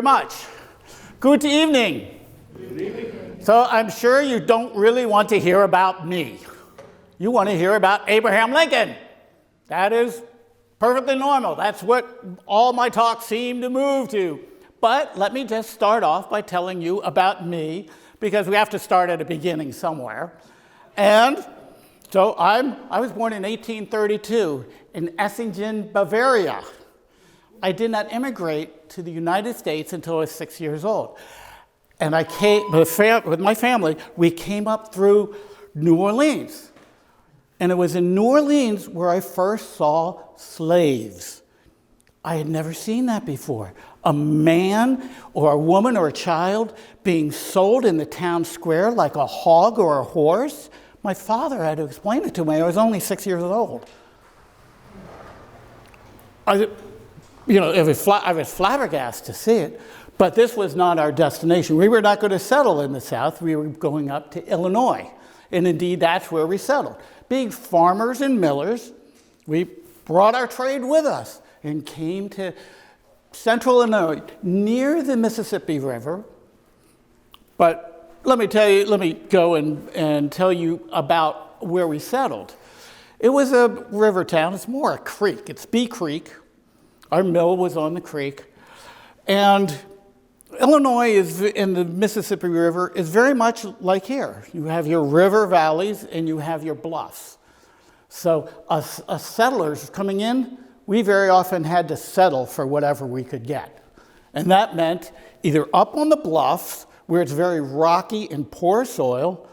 much. Good evening. Good evening. So I'm sure you don't really want to hear about me. You want to hear about Abraham Lincoln. That is perfectly normal. That's what all my talks seem to move to. But let me just start off by telling you about me, because we have to start at a beginning somewhere. And so I was born in 1832 in Essingen, Bavaria. I did not immigrate to the United States until I was 6 years old. And I came with my family, we came up through New Orleans. And it was in New Orleans where I first saw slaves. I had never seen that before. A man or a woman or a child being sold in the town square like a hog or a horse. My father had to explain it to me. I was only 6 years old. I was flabbergasted to see it, but this was not our destination. We were not going to settle in the South. We were going up to Illinois, and indeed that's where we settled. Being farmers and millers, we brought our trade with us and came to central Illinois, near the Mississippi River. But let me go and tell you about where we settled. It was a river town. It's more a creek. It's Bee Creek. Our mill was on the creek. And Illinois is in the Mississippi River is very much like here. You have your river valleys and you have your bluffs. So us settlers coming in, we very often had to settle for whatever we could get. And that meant either up on the bluffs, where it's very rocky and poor soil,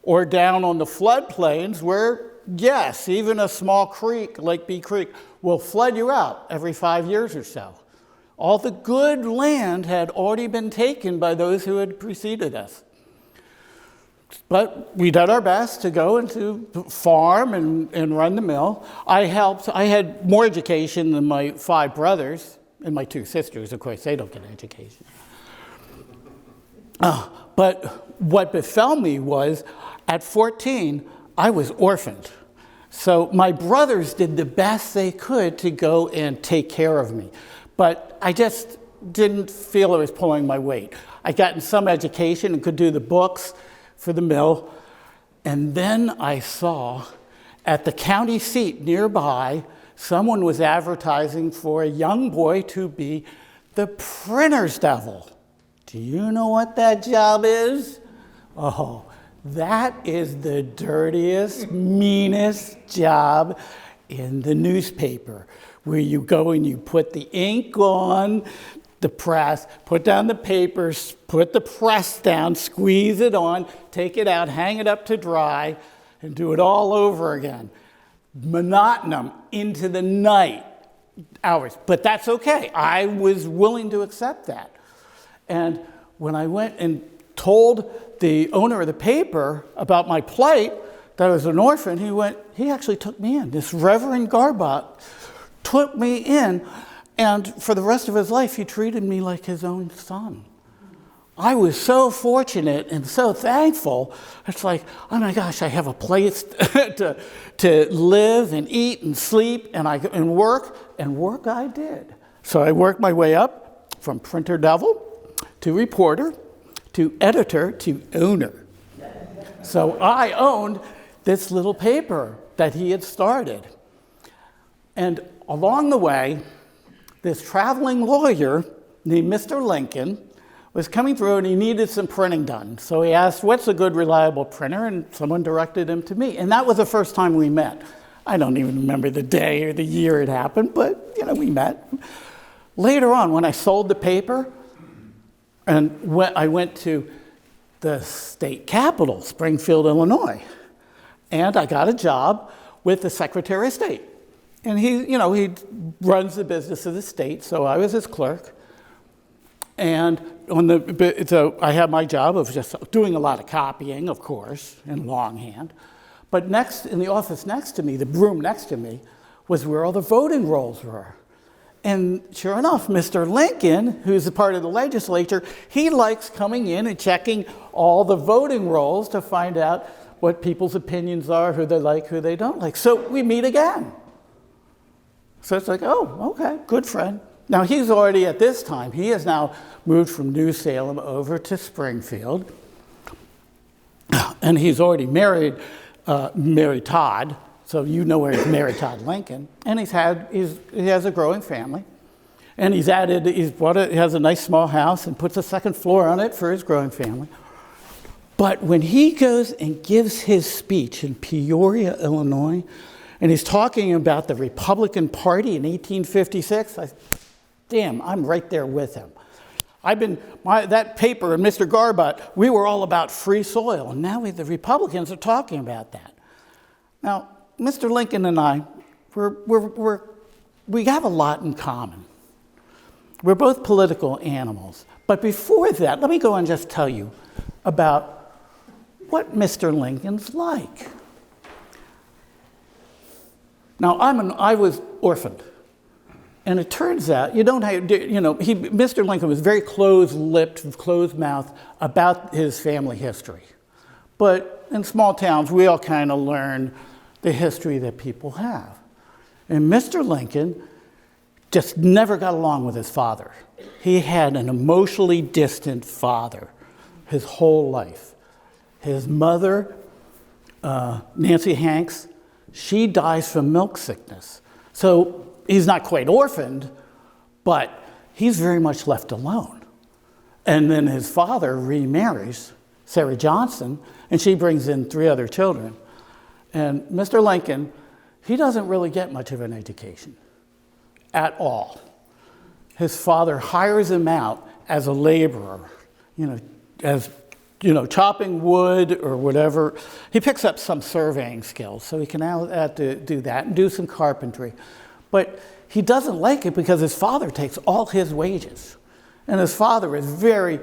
or down on the floodplains where, yes, even a small creek like Bee Creek will flood you out every 5 years or so. All the good land had already been taken by those who had preceded us. But we did our best to go and to farm and run the mill. I had more education than my 5 brothers and my 2 sisters. Of course, they don't get an education. But what befell me was, at 14, I was orphaned. So my brothers did the best they could to go and take care of me. But I just didn't feel it was pulling my weight. I gotten some education and could do the books for the mill. And then I saw at the county seat nearby, someone was advertising for a young boy to be the printer's devil. Do you know what that job is? Oh, that is the dirtiest, meanest job in the newspaper, where you go and you put the ink on the press, put down the papers, put the press down, squeeze it on, take it out, hang it up to dry, and do it all over again. Monotonum into the night hours. But that's okay. I was willing to accept that. And when I went and told the owner of the paper about my plight, that I was an orphan, he actually took me in. This Reverend Garbot took me in, and for the rest of his life, he treated me like his own son. I was so fortunate and so thankful. It's like, oh my gosh, I have a place to live and eat and sleep and work I did. So I worked my way up from printer devil to reporter to editor to owner. So I owned this little paper that he had started. And along the way, this traveling lawyer named Mr. Lincoln was coming through and he needed some printing done. So he asked, what's a good, reliable printer? And someone directed him to me. And that was the first time we met. I don't even remember the day or the year it happened, but we met. Later on, when I sold the paper, and I went to the state capital, Springfield, Illinois, and I got a job with the Secretary of State. And he runs the business of the state, so I was his clerk. And so I had my job of just doing a lot of copying, of course, in longhand. But in the office next to me, the room next to me, was where all the voting rolls were. And sure enough, Mr. Lincoln, who's a part of the legislature, he likes coming in and checking all the voting rolls to find out what people's opinions are, who they like, who they don't like. So we meet again. So it's like, oh, okay, good friend. Now, he's already, at this time, he has now moved from New Salem over to Springfield. And he's already married Todd, so you know where he's married Todd Lincoln. And he has a growing family. And he has a nice small house and puts a second floor on it for his growing family. But when he goes and gives his speech in Peoria, Illinois, and he's talking about the Republican Party in 1856, I'm right there with him. That paper and Mr. Garbutt, we were all about free soil, and now the Republicans are talking about that. Now, Mr. Lincoln and I, we have a lot in common. We're both political animals. But before that, let me go and just tell you about what Mr. Lincoln's like. Now, I was orphaned. And it turns out, Mr. Lincoln was very close-lipped, closed-mouthed about his family history. But in small towns, we all kind of learn the history that people have. And Mr. Lincoln just never got along with his father. He had an emotionally distant father his whole life. His mother, Nancy Hanks, she dies from milk sickness. So he's not quite orphaned, but he's very much left alone. And then his father remarries Sarah Johnson, and she brings in 3 other children. And Mr. Lincoln, he doesn't really get much of an education at all. His father hires him out as a laborer, chopping wood or whatever. He picks up some surveying skills, so he can now have to do that and do some carpentry. But he doesn't like it because his father takes all his wages. And his father is very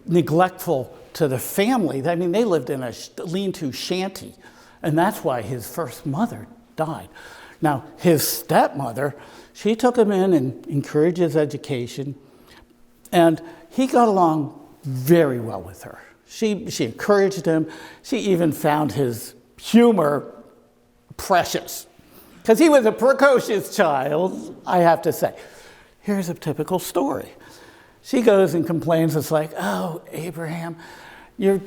neglectful to the family. I mean, they lived in a lean-to shanty. And that's why his first mother died. Now, his stepmother, she took him in and encouraged his education. And he got along very well with her. She encouraged him. She even found his humor precious. Because he was a precocious child, I have to say. Here's a typical story. She goes and complains. It's like, oh, Abraham, you're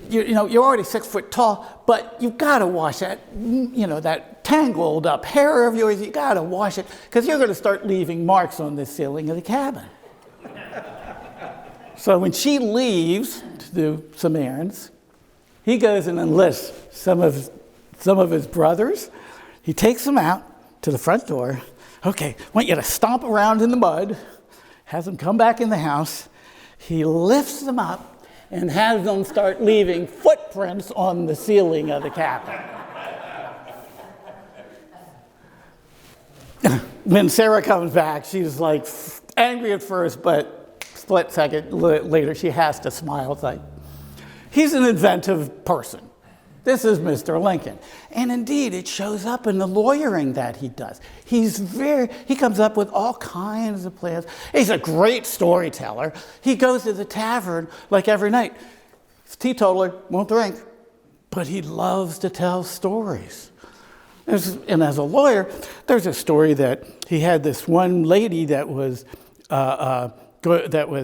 already 6 foot tall, but you've got to wash that, that tangled up hair of yours. You got to wash it because you're going to start leaving marks on the ceiling of the cabin. So when she leaves to do some errands, he goes and enlists some of his brothers. He takes them out to the front door. Okay, I want you to stomp around in the mud, has them come back in the house. He lifts them up and has them start leaving footprints on the ceiling of the cabin. When Sarah comes back, she's like angry at first, but split second later, she has to smile. It's like, he's an inventive person. This is Mr. Lincoln. And indeed, it shows up in the lawyering that he does. He comes up with all kinds of plans. He's a great storyteller. He goes to the tavern like every night. He's a teetotaler, won't drink, but he loves to tell stories. And as a lawyer, there's a story that he had this one lady that was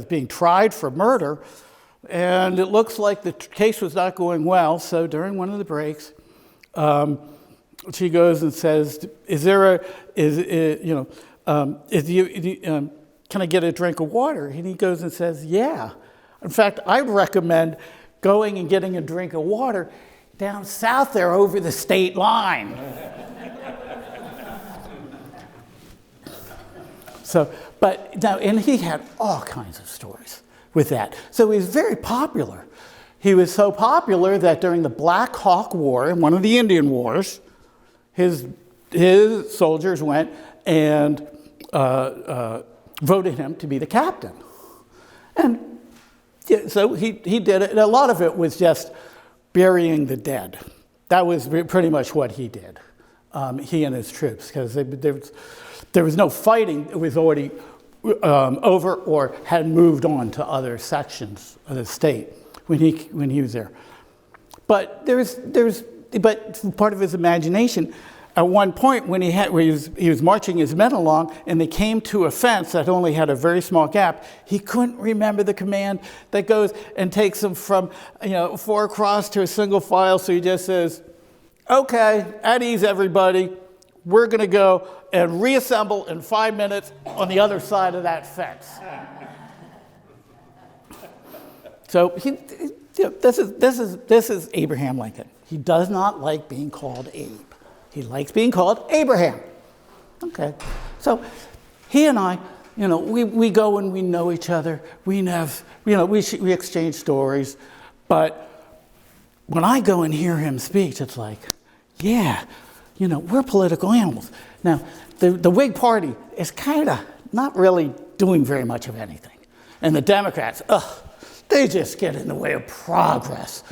being tried for murder. And it looks like the case was not going well. So during one of the breaks, she goes and says, can I get a drink of water? And he goes and says, yeah. In fact, I'd recommend going and getting a drink of water down south there over the state line. And he had all kinds of stories with that. So he was very popular. He was so popular that during the Black Hawk War, one of the Indian wars, his soldiers went and voted him to be the captain. And so he did it. And a lot of it was just burying the dead. That was pretty much what he did, he and his troops, because there was no fighting. It was already over or had moved on to other sections of the state when he was there. But but part of his imagination, at one point when he was marching his men along and they came to a fence that only had a very small gap, he couldn't remember the command that goes and takes them from 4 across to a single file. So he just says, okay, at ease everybody, we're going to go and reassemble in 5 minutes on the other side of that fence. So this is Abraham Lincoln. He does not like being called Abe. He likes being called Abraham. Okay, so he and I, we go and we know each other. We exchange stories, but when I go and hear him speak, it's like, yeah, we're political animals. Now, the Whig Party is kind of not really doing very much of anything, and the Democrats, they just get in the way of progress.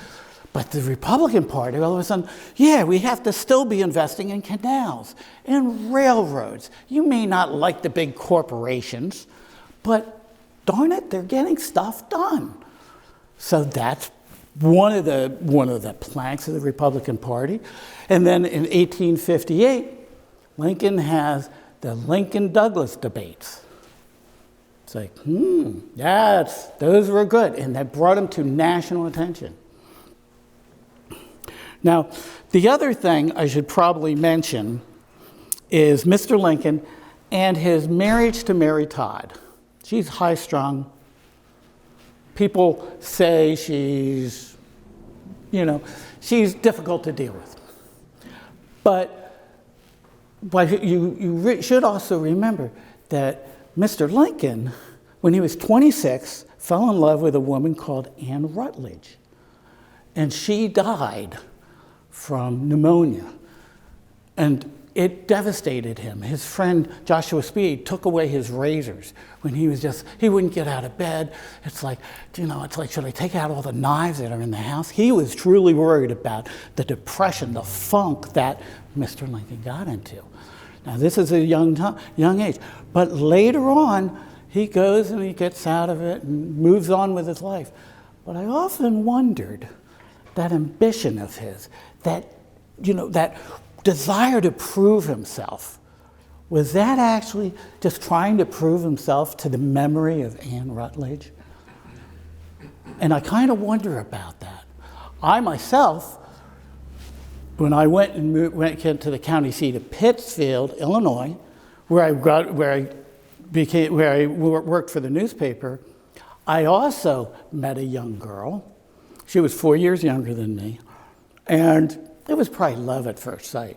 But the Republican Party, all of a sudden, we have to still be investing in canals and railroads. You may not like the big corporations, but darn it, they're getting stuff done. So that's one of the planks of the Republican Party. And then in 1858, Lincoln has the Lincoln-Douglas debates. It's like, those were good, and that brought him to national attention. Now, the other thing I should probably mention is Mr. Lincoln and his marriage to Mary Todd. She's high-strung. People say she's difficult to deal with. But you should also remember that Mr. Lincoln, when he was 26, fell in love with a woman called Anne Rutledge. And she died from pneumonia. And it devastated him. His friend Joshua Speed took away his razors when he wouldn't get out of bed. It's like, should I take out all the knives that are in the house? He was truly worried about the depression, the funk that Mr. Lincoln got into. Now, this is a young age. But later on, he goes and he gets out of it and moves on with his life. But I often wondered, that ambition of his, that desire to prove himself, was that actually just trying to prove himself to the memory of Anne Rutledge? And I kind of wonder about that. I myself, when I went to the county seat of Pittsfield, Illinois, where I worked for the newspaper, I also met a young girl. She was 4 years younger than me, and it was probably love at first sight.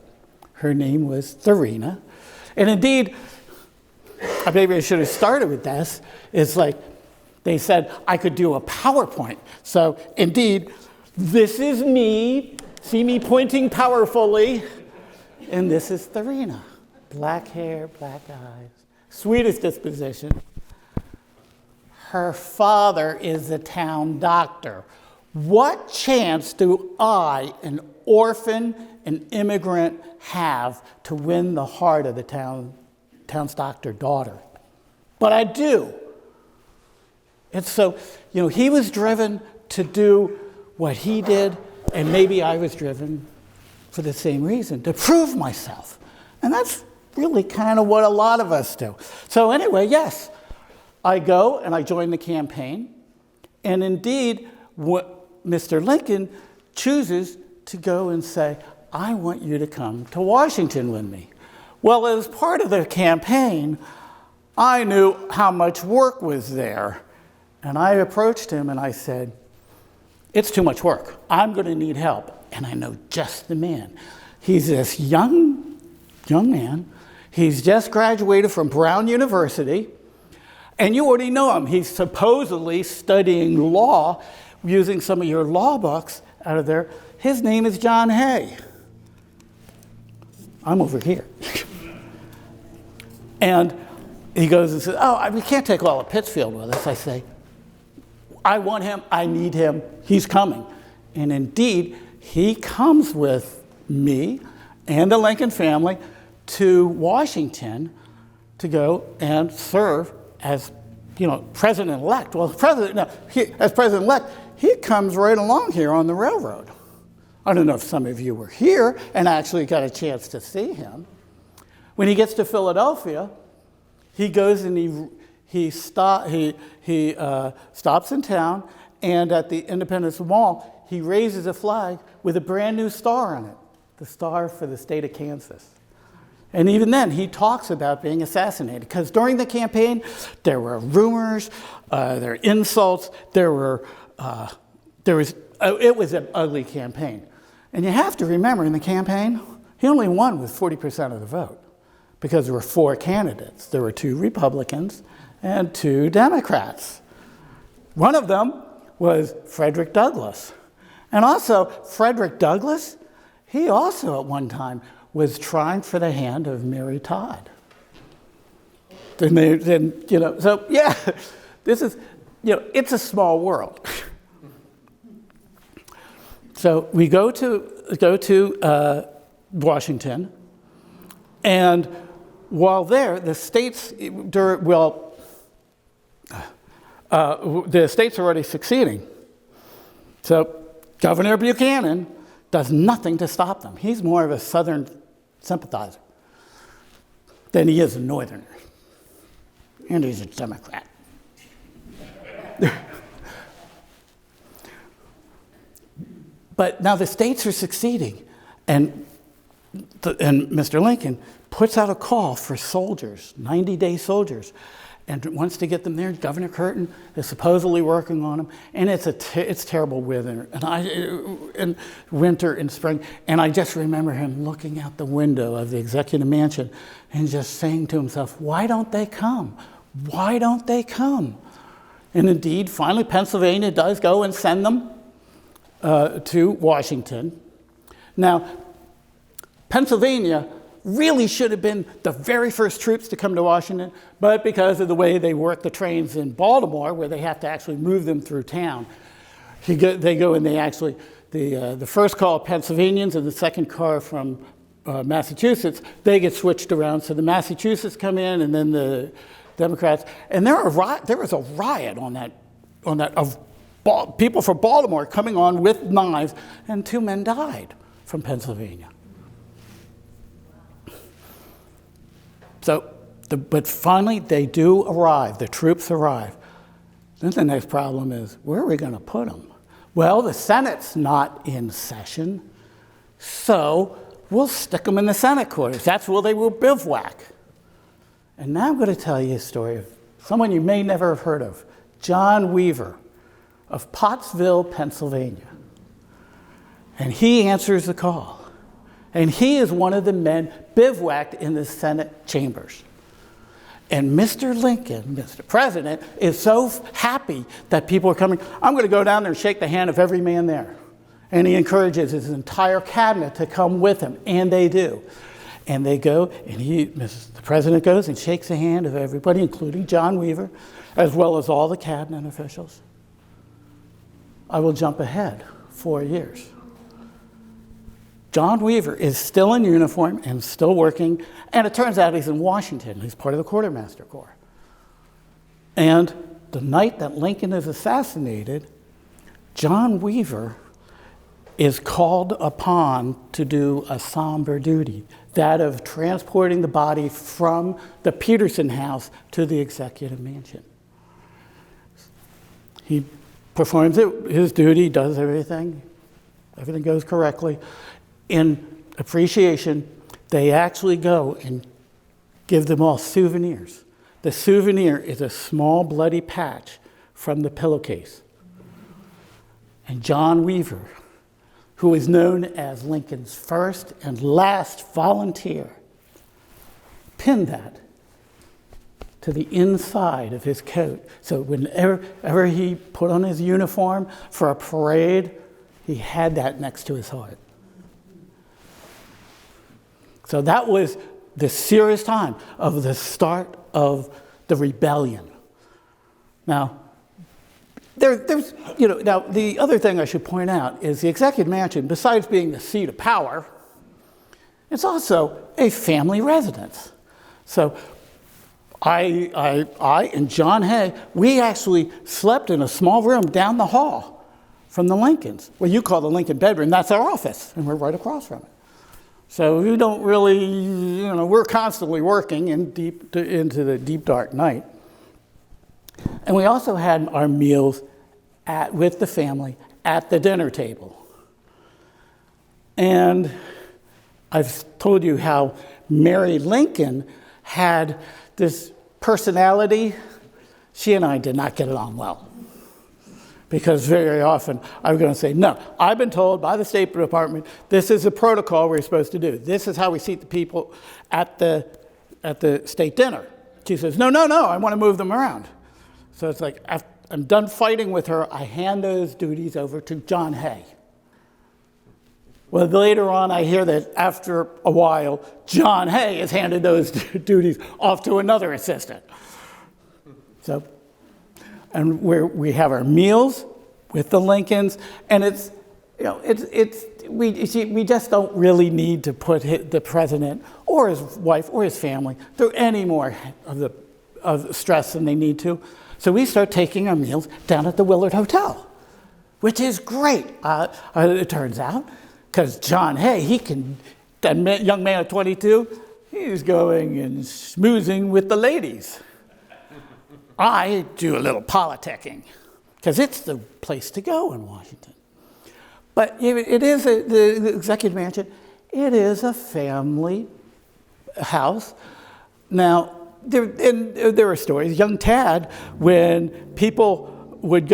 Her name was Therina. And indeed, maybe I should have started with this. It's like they said I could do a PowerPoint. So indeed, this is me. See me pointing powerfully. And this is Therina. Black hair, black eyes, sweetest disposition. Her father is the town doctor. What chance do I, an orphan, an immigrant, have to win the heart of the town's doctor daughter? But I do. And so, he was driven to do what he did, and maybe I was driven for the same reason, to prove myself. And that's really kind of what a lot of us do. So anyway, yes, I go and I join the campaign, and indeed, Mr. Lincoln chooses to go and say, I want you to come to Washington with me. Well, as part of the campaign, I knew how much work was there. And I approached him and I said, it's too much work. I'm going to need help. And I know just the man. He's this young man. He's just graduated from Brown University. And you already know him. He's supposedly studying law, using some of your law books out of there. His name is John Hay. I'm over here. And he goes and says, we can't take all of Pittsfield with us. I say, I want him, I need him, he's coming. And indeed, he comes with me and the Lincoln family to Washington to go and serve as president-elect. Well, as president-elect, he comes right along here on the railroad. I don't know if some of you were here and actually got a chance to see him. When he gets to Philadelphia, he goes and he stops in town, and at the Independence Mall, he raises a flag with a brand new star on it, the star for the state of Kansas. And even then, he talks about being assassinated, because during the campaign, there were rumors, there were insults, it was an ugly campaign. And you have to remember, in the campaign, he only won with 40% of the vote, because there were 4 candidates. There were 2 Republicans and 2 Democrats. One of them was Frederick Douglass. And also, Frederick Douglass, he also at one time was trying for the hand of Mary Todd. So yeah, this is, it's a small world. So we go to Washington, and while there, the states are already succeeding. So Governor Buchanan does nothing to stop them. He's more of a Southern sympathizer than he is a Northerner. And he's a Democrat. But now the states are succeeding, and Mr. Lincoln puts out a call for soldiers, 90-day soldiers, and wants to get them there. Governor Curtin is supposedly working on them, and it's terrible weather, and winter and spring. And I just remember him looking out the window of the executive mansion and just saying to himself, "Why don't they come? Why don't they come?" And indeed, finally, Pennsylvania does go and send them to Washington. Now, Pennsylvania really should have been the very first troops to come to Washington, but because of the way they work the trains in Baltimore, where they have to actually move them through town, they go and they actually, the first car of Pennsylvanians and the second car from Massachusetts, they get switched around. So the Massachusetts come in, and then the Democrats, and there was a riot on that of people from Baltimore coming on with knives, and 2 men died from Pennsylvania. So, but finally they do arrive, the troops arrive. Then the next problem is, where are we going to put them? Well, the Senate's not in session, so we'll stick them in the Senate quarters. That's where they will bivouac. And now I'm going to tell you a story of someone you may never have heard of, John Weaver of Pottsville, Pennsylvania. And he answers the call. And he is one of the men bivouacked in the Senate chambers. And Mr. Lincoln, Mr. President, is so happy that people are coming. I'm going to go down there and shake the hand of every man there. And he encourages his entire cabinet to come with him, and they do. And they go, and the President goes and shakes the hand of everybody, including John Weaver, as well as all the cabinet officials. I will jump ahead 4 years. John Weaver is still in uniform and still working, and it turns out he's in Washington. He's part of the Quartermaster Corps. And the night that Lincoln is assassinated, John Weaver is called upon to do a somber duty, that of transporting the body from the Peterson house to the executive mansion. He performs his duty, does everything goes correctly. In appreciation, they actually go and give them all souvenirs. The souvenir is a small bloody patch from the pillowcase. And John Weaver, who is known as Lincoln's first and last volunteer, pinned that to the inside of his coat. So whenever he put on his uniform for a parade, he had that next to his heart. So that was the serious time of the start of the rebellion. Now, now the other thing I should point out is the executive mansion, besides being the seat of power, it's also a family residence. So I and John Hay, we actually slept in a small room down the hall from the Lincolns. Well, you call the Lincoln bedroom, that's our office, and we're right across from it. So we don't really, we're constantly working into the deep, dark night. And we also had our meals with the family at the dinner table. And I've told you how Mary Lincoln had this personality. She and I did not get along well. Because very often I was going to say, no, I've been told by the State Department, this is a protocol we're supposed to do. This is how we seat the people at the state dinner. She says, no, I want to move them around. So it's like, I'm done fighting with her. I hand those duties over to John Hay. Well, later on, I hear that after a while, John Hay has handed those duties off to another assistant. So, and we have our meals with the Lincolns, and we just don't really need to put the president or his wife or his family through any more of stress than they need to. So we start taking our meals down at the Willard Hotel, which is great. It turns out, because John Hay, that young man at 22, he's going and schmoozing with the ladies. I do a little politicking, because it's the place to go in Washington. But it is the Executive Mansion, it is a family house. Now, there are stories. Young Tad, when people would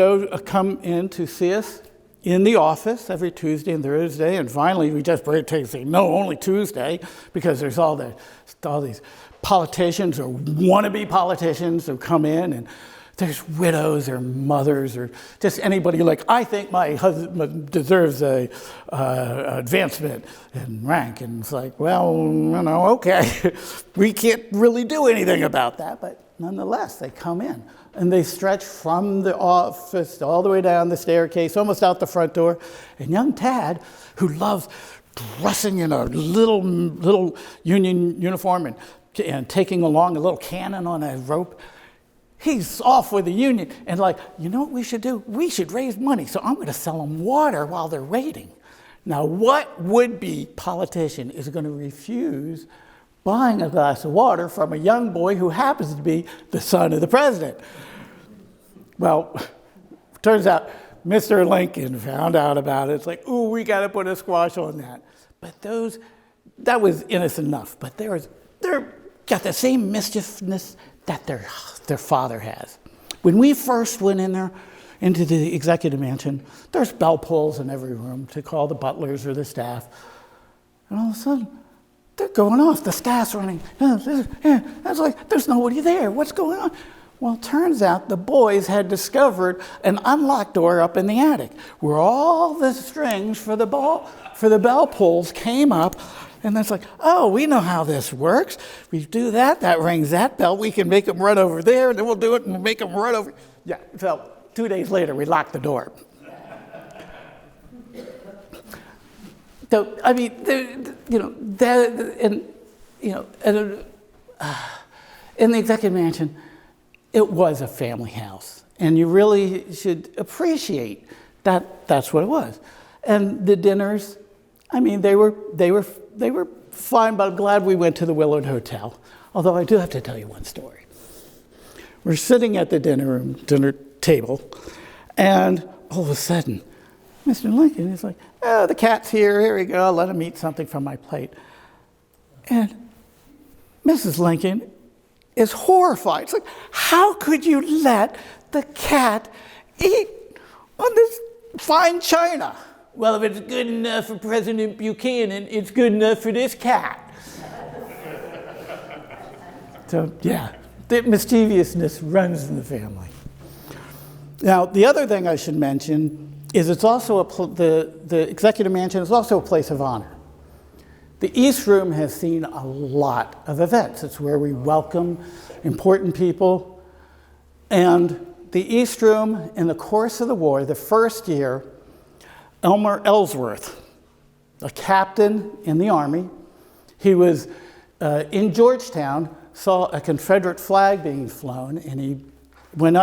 come in to see us in the office every Tuesday and Thursday, and finally we just break and say, no, only Tuesday, because there's all these politicians or wannabe politicians who come in, and there's widows or mothers or just anybody like, I think my husband deserves a advancement in rank. And it's like, well, okay, we can't really do anything about that. But nonetheless, they come in and they stretch from the office all the way down the staircase, almost out the front door. And young Tad, who loves dressing in a little Union uniform and taking along a little cannon on a rope, he's off with the Union and like, you know what we should do? We should raise money. So I'm going to sell them water while they're waiting. Now, what would-be politician is going to refuse buying a glass of water from a young boy who happens to be the son of the president? Well, turns out Mr. Lincoln found out about it. It's like, ooh, we got to put a squash on that. But that was innocent enough. But they're got the same mischievousness that their father has. When we first went in there, into the Executive Mansion, there's bell pulls in every room to call the butlers or the staff. And all of a sudden, they're going off. The staff's running. It's like, there's nobody there. What's going on? Well, it turns out the boys had discovered an unlocked door up in the attic where all the strings for the bell pulls came up. And it's like, oh, we know how this works. We do that rings that bell. We can make them run over there, and then we'll do it and make them run over. Yeah, so 2 days later, we locked the door. So, I mean, in the Executive Mansion, it was a family house. And you really should appreciate that that's what it was. And the dinners, I mean, they were fine, but I'm glad we went to the Willard Hotel. Although I do have to tell you one story. We're sitting at the dinner table, and all of a sudden, Mr. Lincoln is like, oh, the cat's here we go, I'll let him eat something from my plate. And Mrs. Lincoln is horrified. It's like, how could you let the cat eat on this fine china? Well, if it's good enough for President Buchanan, it's good enough for this cat. So, yeah, the mischievousness runs in the family. Now, the other thing I should mention is it's also the Executive Mansion is also a place of honor. The East Room has seen a lot of events. It's where we welcome important people. And the East Room, in the course of the war, the first year, Elmer Ellsworth, a captain in the Army, he was in Georgetown, saw a Confederate flag being flown, and he went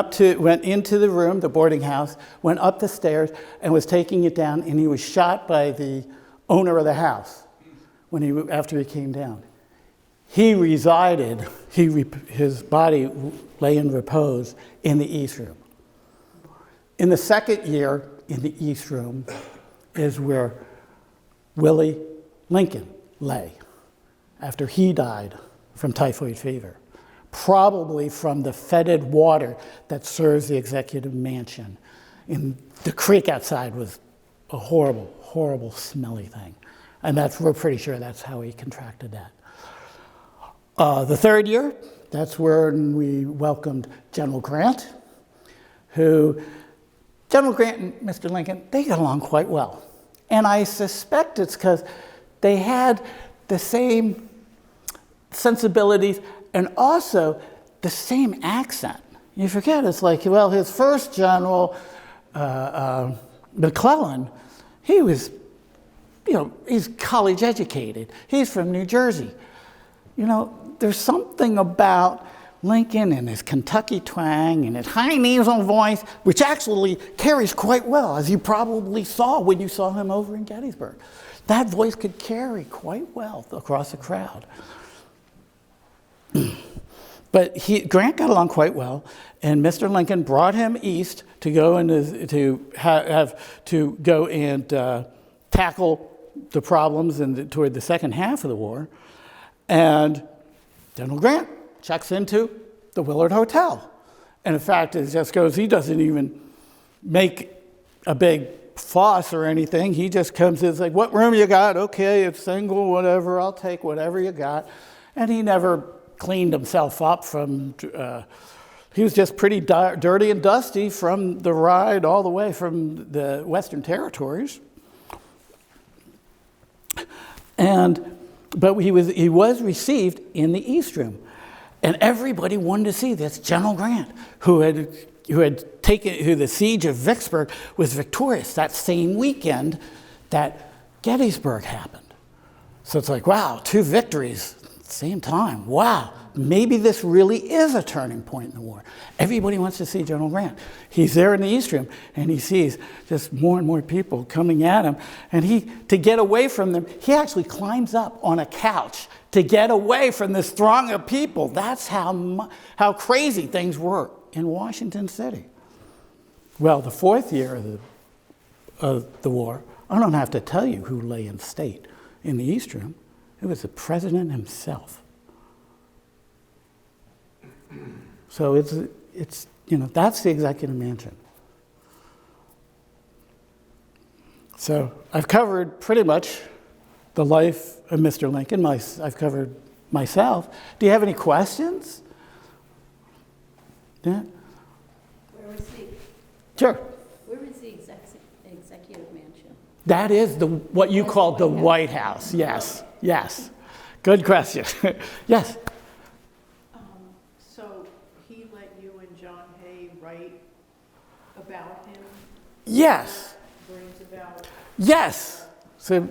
into the room, the boarding house, went up the stairs, and was taking it down, and he was shot by the owner of the house after he came down. He resided, his body lay in repose in the East Room. In the second year in the East Room is where Willie Lincoln lay after he died from typhoid fever, probably from the fetid water that serves the executive mansion. And the creek outside was a horrible, horrible, smelly thing. And we're pretty sure that's how he contracted that. The third year, that's when we welcomed General Grant, General Grant and Mr. Lincoln, they got along quite well. And I suspect it's because they had the same sensibilities and also the same accent. You forget, it's like, well, his first general, McClellan, he was, he's college educated. He's from New Jersey. There's something about Lincoln and his Kentucky twang and his high nasal voice, which actually carries quite well, as you probably saw when you saw him over in Gettysburg. That voice could carry quite well across the crowd. But Grant got along quite well, and Mr. Lincoln brought him east to go and tackle the problems toward the second half of the war. And General Grant checks into the Willard Hotel. And in fact, it just goes, he doesn't even make a big fuss or anything. He just comes in, it's like, what room you got? Okay, it's single, whatever, I'll take whatever you got. And he never cleaned himself up he was just pretty dirty and dusty from the ride all the way from the Western Territories. But he was received in the East Room. And everybody wanted to see this General Grant, who the siege of Vicksburg was victorious that same weekend that Gettysburg happened. So it's like, wow, 2 victories at the same time. Wow, maybe this really is a turning point in the war. Everybody wants to see General Grant. He's there in the East Room, and he sees just more and more people coming at him. And to get away from them, he actually climbs up on a couch to get away from this throng of people. That's how crazy things were in Washington City. Well, the fourth year of the war, I don't have to tell you who lay in state in the East Room. It was the president himself. So it's that's the executive mansion. So I've covered pretty much the life of Mr. Lincoln. I've covered myself. Do you have any questions? Yeah? Where was he? Sure. Where is the executive mansion? That is what you call the White House. Yes, yes. Good question. Yes. So he let you and John Hay write about him? Yes. Brings about. Yes. So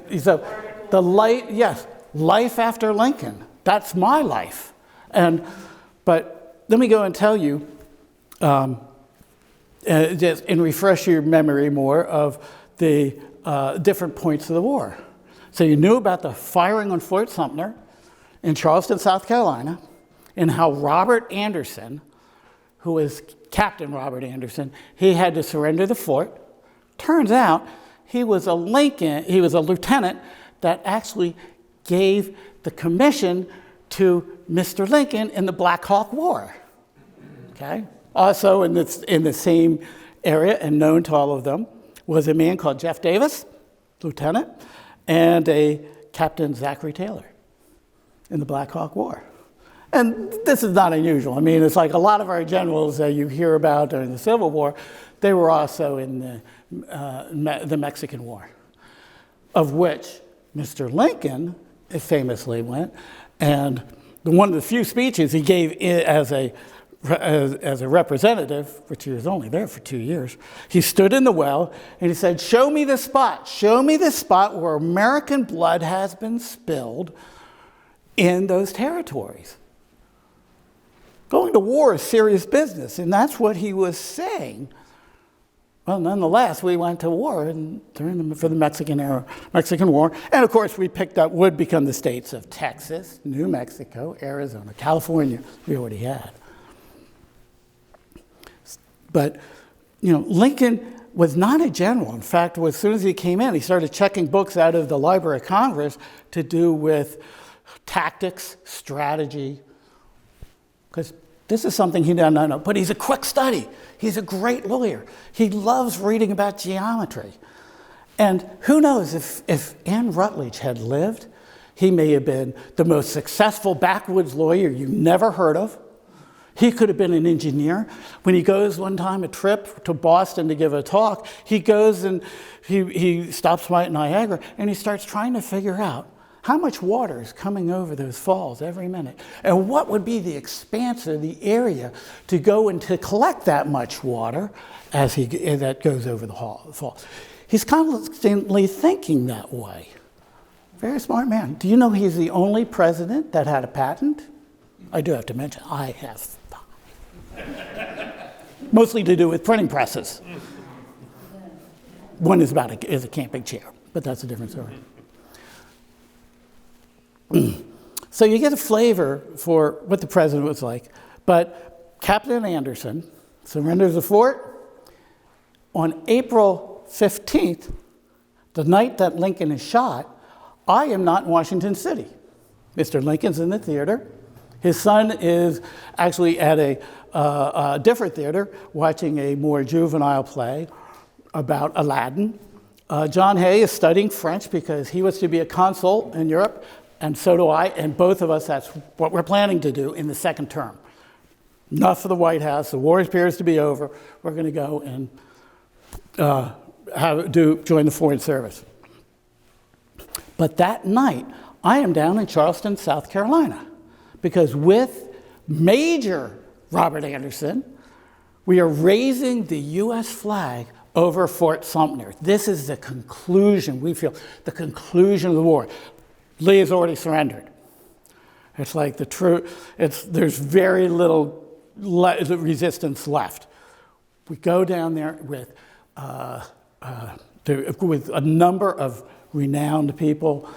life after Lincoln. That's my life. But let me go and tell you, just and refresh your memory more of the different points of the war. So you knew about the firing on Fort Sumter in Charleston, South Carolina, and how Robert Anderson, who was Captain Robert Anderson, he had to surrender the fort. Turns out he was a lieutenant that actually gave the commission to Mr. Lincoln in the Black Hawk War. Okay? Also in the same area and known to all of them was a man called Jeff Davis, lieutenant, and a Captain Zachary Taylor in the Black Hawk War. And this is not unusual. I mean, it's like a lot of our generals that you hear about during the Civil War, they were also in the Mexican War, of which Mr. Lincoln famously went. And one of the few speeches he gave as a representative, which he was only there for 2 years, he stood in the well and he said, show me the spot where American blood has been spilled in those territories. Going to war is serious business, and that's what he was saying. Well, nonetheless, we went to war for the Mexican War. And of course, we picked up, would become the states of Texas, New Mexico, Arizona, California, we already had. But, Lincoln was not a general. In fact, as soon as he came in, he started checking books out of the Library of Congress to do with tactics, strategy, because this is something he doesn't know. But he's a quick study. He's a great lawyer. He loves reading about geometry. And who knows, if Anne Rutledge had lived, he may have been the most successful backwoods lawyer you never heard of. He could have been an engineer. When he goes one time, a trip to Boston to give a talk, he goes and he stops by at Niagara and he starts trying to figure out how much water is coming over those falls every minute, and what would be the expanse of the area to go and to collect that much water as that goes over the fall. He's constantly thinking that way. Very smart man. Do you know he's the only president that had a patent? I do have to mention, I have 5. Mostly to do with printing presses. One is a camping chair, but that's a different story. So you get a flavor for what the president was like. But Captain Anderson surrenders the fort on April 15th, the night that Lincoln is shot. I am not in Washington City. Mr. Lincoln's in the theater. His son is actually at a different theater watching a more juvenile play about Aladdin. John Hay is studying French because he was to be a consul in Europe, and so do I, and both of us, that's what we're planning to do in the second term. Enough for the White House. The war appears to be over. We're going to go and join the Foreign Service. But that night, I am down in Charleston, South Carolina, because with Major Robert Anderson, we are raising the U.S. flag over Fort Sumter. This is the conclusion, we feel, the conclusion of the war. Lee has already surrendered. It's like there's very little resistance left. We go down there with a number of renowned people,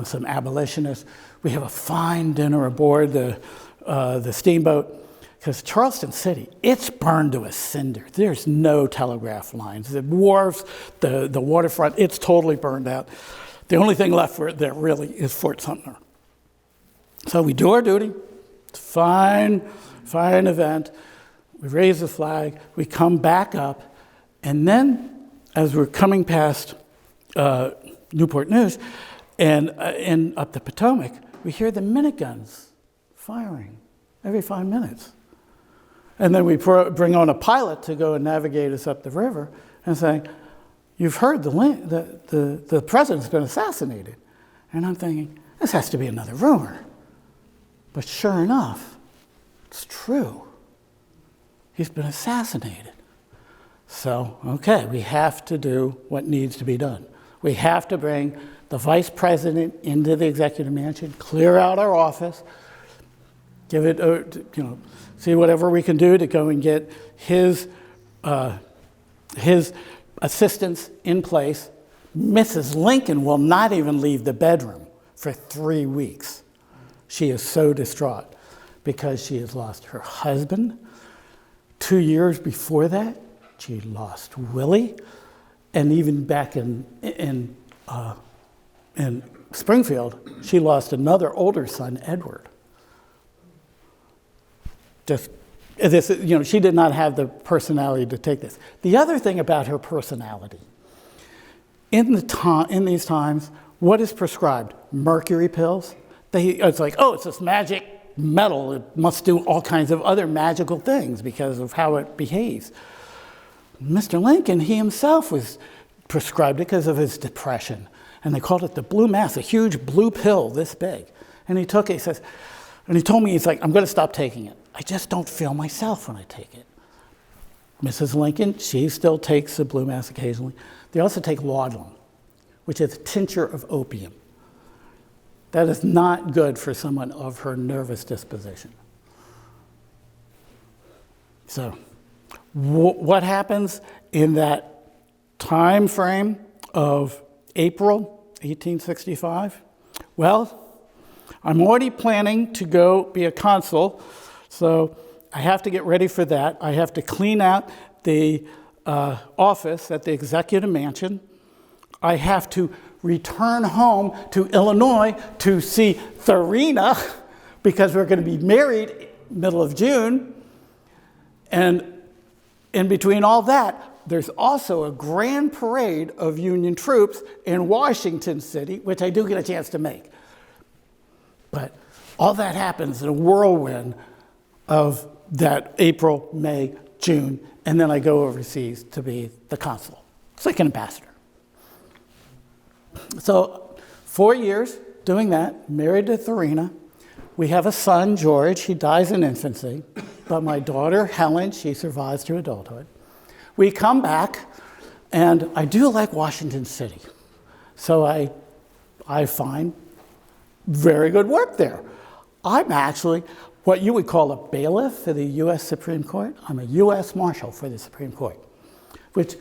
some abolitionists. We have a fine dinner aboard the steamboat, because Charleston City, it's burned to a cinder. There's no telegraph lines. The wharves, the waterfront, it's totally burned out. The only thing left for it there really is Fort Sumter. So we do our duty. It's a fine event. We raise the flag. We come back up. And then, as we're coming past Newport News and up the Potomac, we hear the minute guns firing every 5 minutes. And then we bring on a pilot to go and navigate us up the river and say, "You've heard the president's been assassinated." And I'm thinking, this has to be another rumor. But sure enough, it's true. He's been assassinated. So, okay, we have to do what needs to be done. We have to bring the vice president into the executive mansion, clear out our office, give it, see whatever we can do to go and get his assistants in place. Mrs. Lincoln will not even leave the bedroom for 3 weeks. She is so distraught because she has lost her husband. 2 years before that, she lost Willie. And even back in Springfield, she lost another older son, Edward. She did not have the personality to take this. The other thing about her personality, in these times, what is prescribed? Mercury pills. It's like, it's this magic metal. It must do all kinds of other magical things because of how it behaves. Mr. Lincoln, he himself was prescribed it because of his depression. And they called it the blue mass, a huge blue pill this big. And he took it, he says, and he told me, he's like, "I'm going to stop taking it. I just don't feel myself when I take it." Mrs. Lincoln, she still takes the blue mass occasionally. They also take laudanum, which is a tincture of opium. That is not good for someone of her nervous disposition. So what happens in that time frame of April 1865? Well, I'm already planning to go be a consul, so I have to get ready for that. I have to clean out the office at the Executive Mansion. I have to return home to Illinois to see Therina because we're going to be married middle of June. And in between all that, there's also a grand parade of Union troops in Washington City, which I do get a chance to make. But all that happens in a whirlwind of that April, May, June, and then I go overseas to be the consul, second ambassador. So 4 years doing that, married to Therina. We have a son, George. He dies in infancy. But my daughter, Helen, she survives to adulthood. We come back, and I do like Washington City. So I find very good work there. I'm actually what you would call a bailiff for the U.S. Supreme Court. I'm a U.S. Marshal for the Supreme Court, which,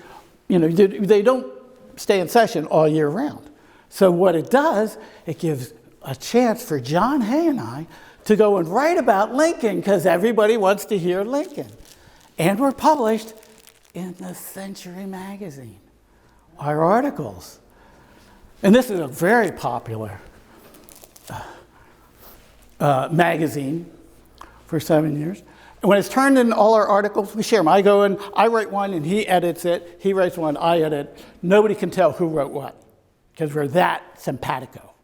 they don't stay in session all year round. So what it does, it gives a chance for John Hay and I to go and write about Lincoln because everybody wants to hear Lincoln. And we're published in the Century magazine, our articles. And this is a very popular magazine for 7 years. And when it's turned in all our articles, we share them. I go and I write one and he edits it. He writes one, I edit. Nobody can tell who wrote what because we're that simpatico.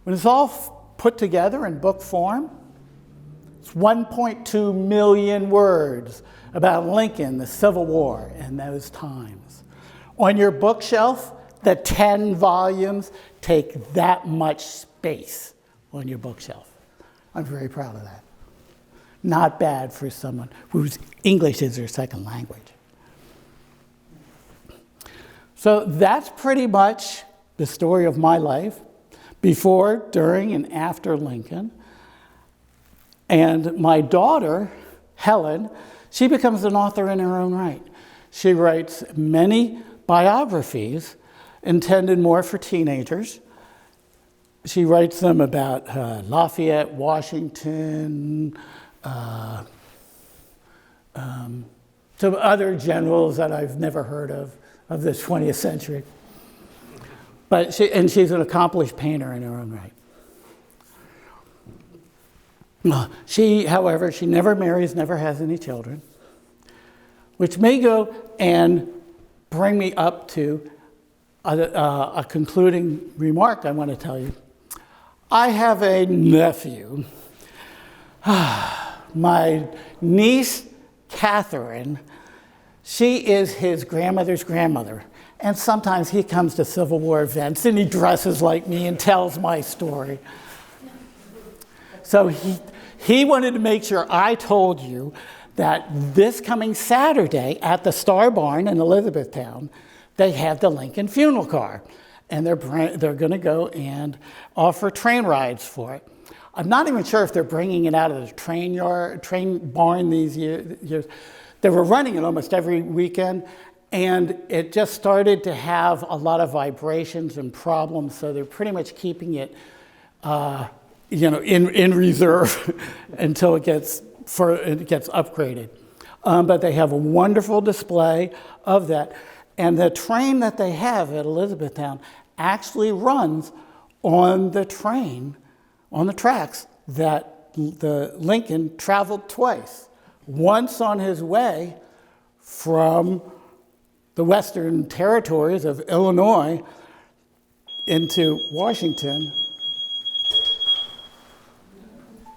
When it's all put together in book form, it's 1.2 million words about Lincoln, the Civil War, and those times. On your bookshelf, the 10 volumes take that much space on your bookshelf. I'm very proud of that. Not bad for someone whose English is their second language. So that's pretty much the story of my life before, during, and after Lincoln. And my daughter, Helen, she becomes an author in her own right. She writes many biographies intended more for teenagers. She writes them about Lafayette, Washington, some other generals that I've never heard of the 20th century. But she's an accomplished painter in her own right. She, however, she never marries, never has any children, which may go and bring me up to a concluding remark I want to tell you. I have a nephew. My niece, Catherine, she is his grandmother's grandmother. And sometimes he comes to Civil War events and he dresses like me and tells my story. So he wanted to make sure I told you that this coming Saturday at the Star Barn in Elizabethtown, they have the Lincoln funeral car. And they're going to go and offer train rides for it. I'm not even sure if they're bringing it out of the train barn these years. They were running it almost every weekend, and it just started to have a lot of vibrations and problems, so they're pretty much keeping it in reserve until it gets upgraded. But they have a wonderful display of that. And the train that they have at Elizabethtown actually runs on the tracks that the Lincoln traveled twice. Once on his way from the western territories of Illinois into Washington,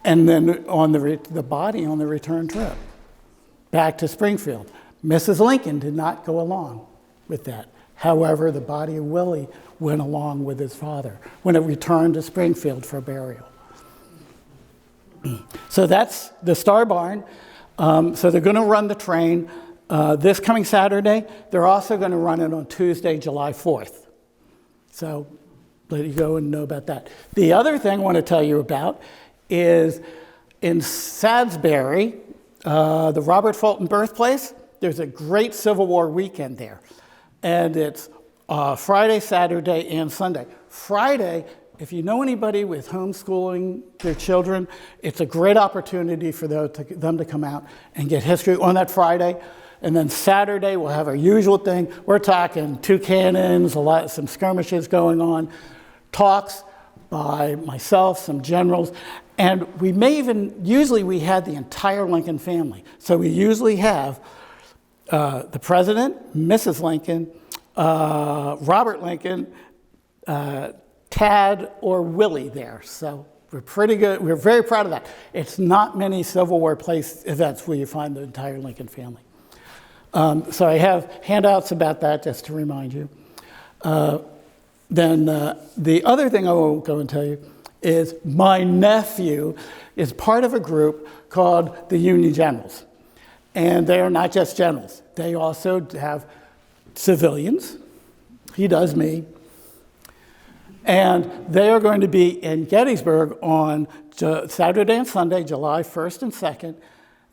and then on the body on the return trip back to Springfield. Mrs. Lincoln did not go along with that. However, the body of Willie went along with his father when it returned to Springfield for burial. So that's the Star Barn. So they're going to run the train this coming Saturday. They're also going to run it on Tuesday, July 4th. So let you go and know about that. The other thing I want to tell you about is in Salisbury, the Robert Fulton birthplace. There's a great Civil War weekend there. And it's Friday, Saturday, and Sunday. Friday, if you know anybody with homeschooling their children, it's a great opportunity for them to come out and get history on that Friday. And then Saturday, we'll have our usual thing. We're talking 2 cannons, some skirmishes going on, talks by myself, some generals. And usually we had the entire Lincoln family. So we usually have the president, Mrs. Lincoln, Robert Lincoln, Tad or Willie there. So we're pretty good. We're very proud of that. It's not many Civil War place events where you find the entire Lincoln family. So I have handouts about that just to remind you. Then the other thing I will go and tell you is my nephew is part of a group called the Union Generals. And they are not just generals. They also have civilians. He does me. And they are going to be in Gettysburg on Saturday and Sunday, July 1st and 2nd.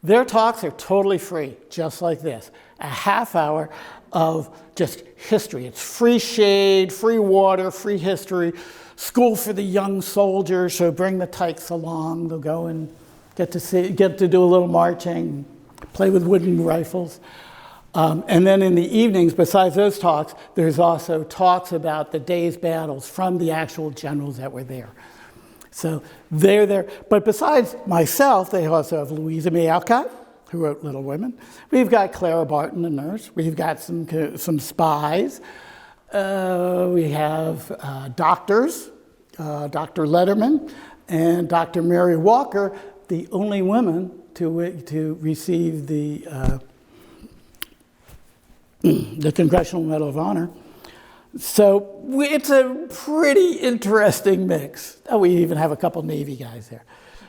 Their talks are totally free, just like this. A half hour of just history. It's free shade, free water, free history, school for the young soldiers, so bring the tykes along. They'll go and get to do a little marching, play with wooden rifles. And then in the evenings, besides those talks, there's also talks about the day's battles from the actual generals that were there. So they're there. But besides myself, they also have Louisa May Alcott, who wrote Little Women. We've got Clara Barton, the nurse. We've got some spies. We have doctors, Dr. Letterman and Dr. Mary Walker, the only women to receive the Congressional Medal of Honor. So it's a pretty interesting mix. Oh, we even have a couple Navy guys there.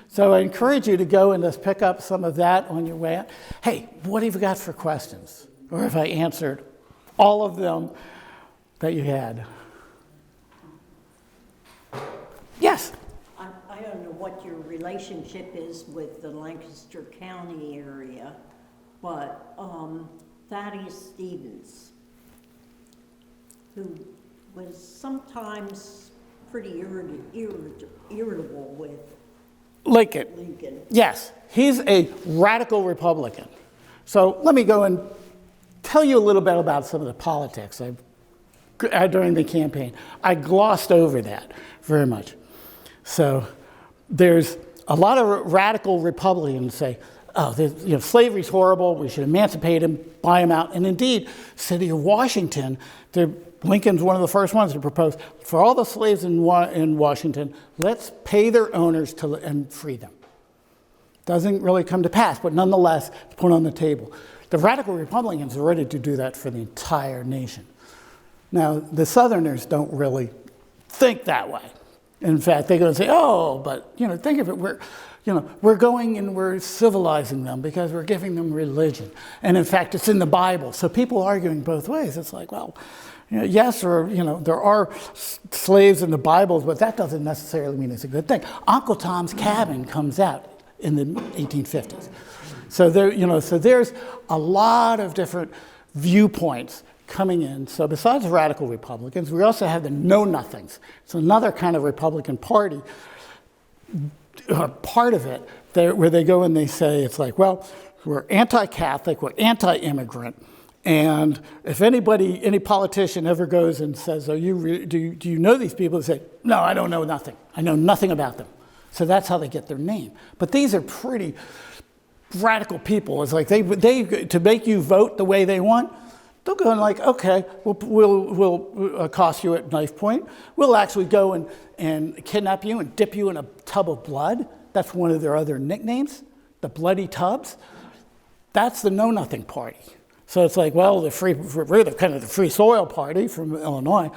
So I encourage you to go and just pick up some of that on your way out. Hey, what have you got for questions? Or if I answered all of them that you had? Yes? I don't know what your relationship is with the Lancaster County area, but Thaddeus Stevens, who was sometimes pretty irritable with Lincoln. Yes, he's a radical Republican. So let me go and tell you a little bit about some of the politics during the campaign. I glossed over that very much. So there's a lot of radical Republicans say, oh, slavery's horrible, we should emancipate him, buy him out. And indeed, city of Washington, Lincoln's one of the first ones to propose, for all the slaves in Washington, let's pay their owners and free them. Doesn't really come to pass, but nonetheless, it's put on the table. The radical Republicans are ready to do that for the entire nation. Now, the Southerners don't really think that way. In fact, they go and say, oh, but, think of it, we're going and we're civilizing them because we're giving them religion. And in fact, it's in the Bible. So people arguing both ways. It's like, well, yes, or, there are slaves in the Bible, but that doesn't necessarily mean it's a good thing. Uncle Tom's Cabin comes out in the 1850s. So there's a lot of different viewpoints coming in. So besides the radical Republicans, we also have the know-nothings. It's another kind of Republican party, part of it, where they go and they say, it's like, well, we're anti-Catholic, we're anti-immigrant, and if any politician ever goes and says, do you know these people? They say, no, I don't know nothing. I know nothing about them. So that's how they get their name. But these are pretty radical people. It's like they to make you vote the way they want, they'll go and like, okay, we'll accost you at knife point. We'll actually go and kidnap you and dip you in a tub of blood. That's one of their other nicknames, the bloody tubs. That's the know-nothing party. So it's like, well, we're kind of the free soil party from Illinois.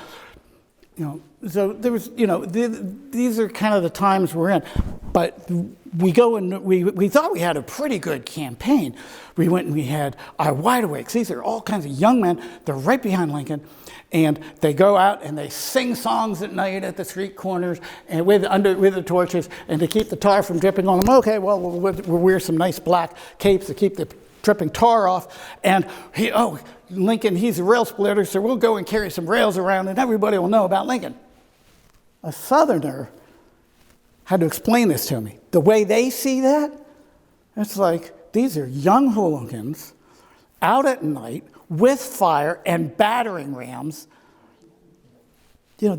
So there was, these are kind of the times we're in. But we go and we thought we had a pretty good campaign. We went and we had our wide awakes. These are all kinds of young men. They're right behind Lincoln. And they go out and they sing songs at night at the street corners and with the torches, and to keep the tar from dripping on them. Okay, well, we'll wear some nice black capes to keep the dripping tar off. And Lincoln, he's a rail splitter, so we'll go and carry some rails around and everybody will know about Lincoln. A Southerner had to explain this to me. The way they see that, it's like these are young hooligans out at night with fire and battering rams. These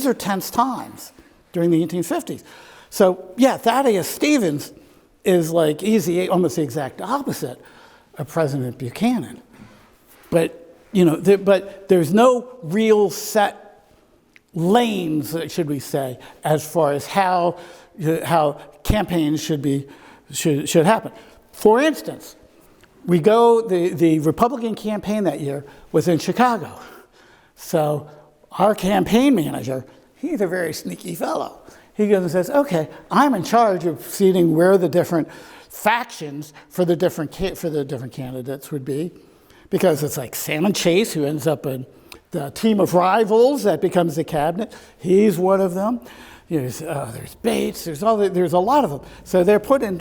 are tense times during the 1850s. So yeah, Thaddeus Stevens is like almost the exact opposite of President Buchanan. But but there's no real set lanes, should we say, as far as how campaigns should happen. For instance, the Republican campaign that year was in Chicago. So our campaign manager, he's a very sneaky fellow. He goes and says, okay, I'm in charge of seeing where the different factions for the different candidates would be, because it's like Salmon Chase, who ends up in the team of rivals that becomes the cabinet. He's one of them. There's Bates. There's a lot of them. So they're put in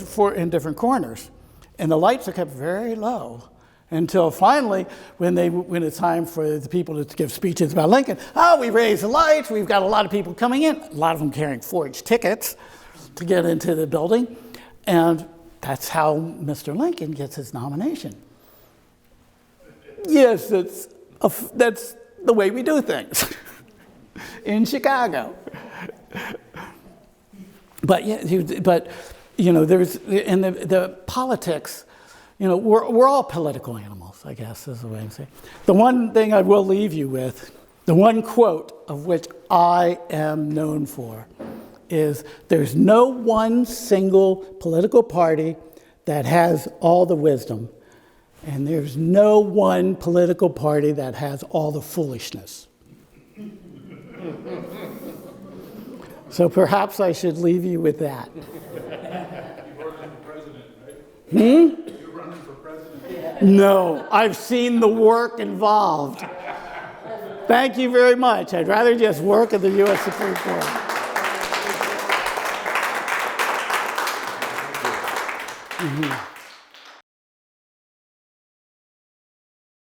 different corners, and the lights are kept very low until finally, when it's time for the people to give speeches about Lincoln. We raise the lights. We've got a lot of people coming in. A lot of them carrying forged tickets to get into the building, and that's how Mr. Lincoln gets his nomination. Yes, that's the way we do things in Chicago. But there's in the politics. We're all political animals, I guess is the way I'm saying. The one thing I will leave you with, the one quote of which I am known for, is there's no one single political party that has all the wisdom, and there's no one political party that has all the foolishness. So perhaps I should leave you with that. You're running for president, right? You're running for president. No, I've seen the work involved. Thank you very much. I'd rather just work at the U.S. Supreme Court. Mm-hmm.